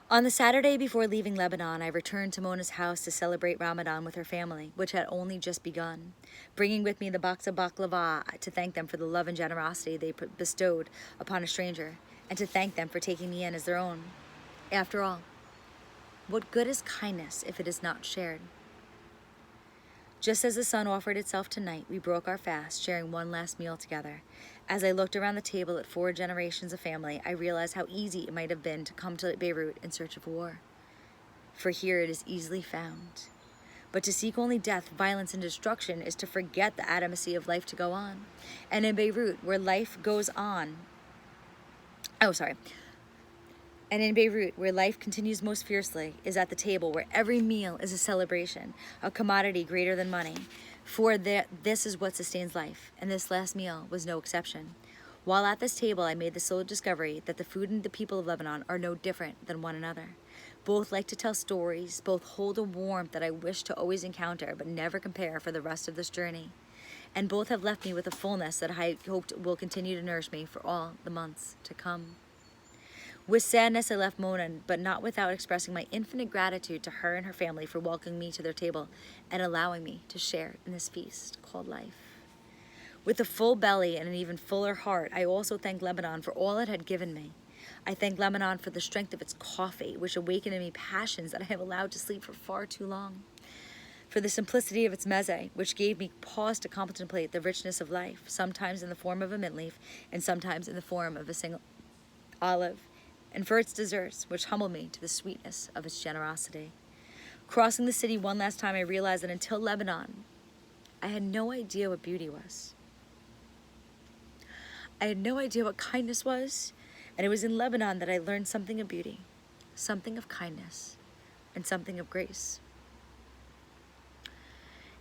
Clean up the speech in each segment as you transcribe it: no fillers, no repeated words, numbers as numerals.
On the Saturday before leaving Lebanon, I returned to Mona's house to celebrate Ramadan with her family, which had only just begun, bringing with me the box of baklava to thank them for the love and generosity they bestowed upon a stranger, and to thank them for taking me in as their own. After all, what good is kindness if it is not shared? Just as the sun offered itself to night, we broke our fast, sharing one last meal together. As I looked around the table at 4 generations of family, I realized how easy it might have been to come to Beirut in search of war. For here it is easily found. But to seek only death, violence, and destruction is to forget the adamancy of life to go on. And in Beirut, where life goes on, And in Beirut, where life continues most fiercely, is at the table where every meal is a celebration, a commodity greater than money. For this is what sustains life, and this last meal was no exception. While at this table, I made the sole discovery that the food and the people of Lebanon are no different than one another. Both like to tell stories, both hold a warmth that I wish to always encounter but never compare for the rest of this journey. And both have left me with a fullness that I hoped will continue to nourish me for all the months to come. With sadness, I left Mona, but not without expressing my infinite gratitude to her and her family for welcoming me to their table and allowing me to share in this feast called life. With a full belly and an even fuller heart, I also thank Lebanon for all it had given me. I thank Lebanon for the strength of its coffee, which awakened in me passions that I have allowed to sleep for far too long. For the simplicity of its meze, which gave me pause to contemplate the richness of life, sometimes in the form of a mint leaf and sometimes in the form of a single olive. And for its desserts, which humbled me to the sweetness of its generosity. Crossing the city one last time, I realized that until Lebanon, I had no idea what beauty was. I had no idea what kindness was, and it was in Lebanon that I learned something of beauty, something of kindness, and something of grace.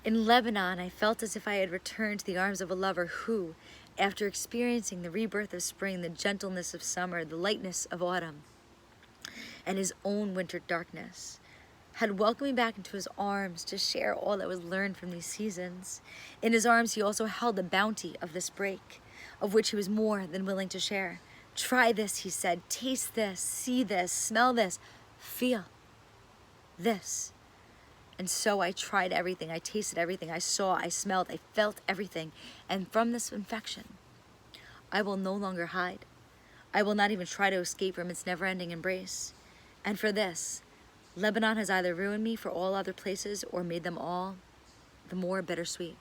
In Lebanon, I felt as if I had returned to the arms of a lover who, after experiencing the rebirth of spring, the gentleness of summer, the lightness of autumn, and his own winter darkness, had welcomed me back into his arms to share all that was learned from these seasons. In his arms, he also held the bounty of this break, of which he was more than willing to share. Try this, he said. Taste this, see this, smell this, feel this. And so I tried everything. I tasted everything. I saw, I smelled, I felt everything. And from this infection, I will no longer hide. I will not even try to escape from its never-ending embrace. And for this, Lebanon has either ruined me for all other places or made them all the more bittersweet.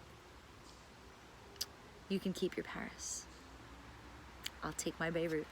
You can keep your Paris. I'll take my Beirut.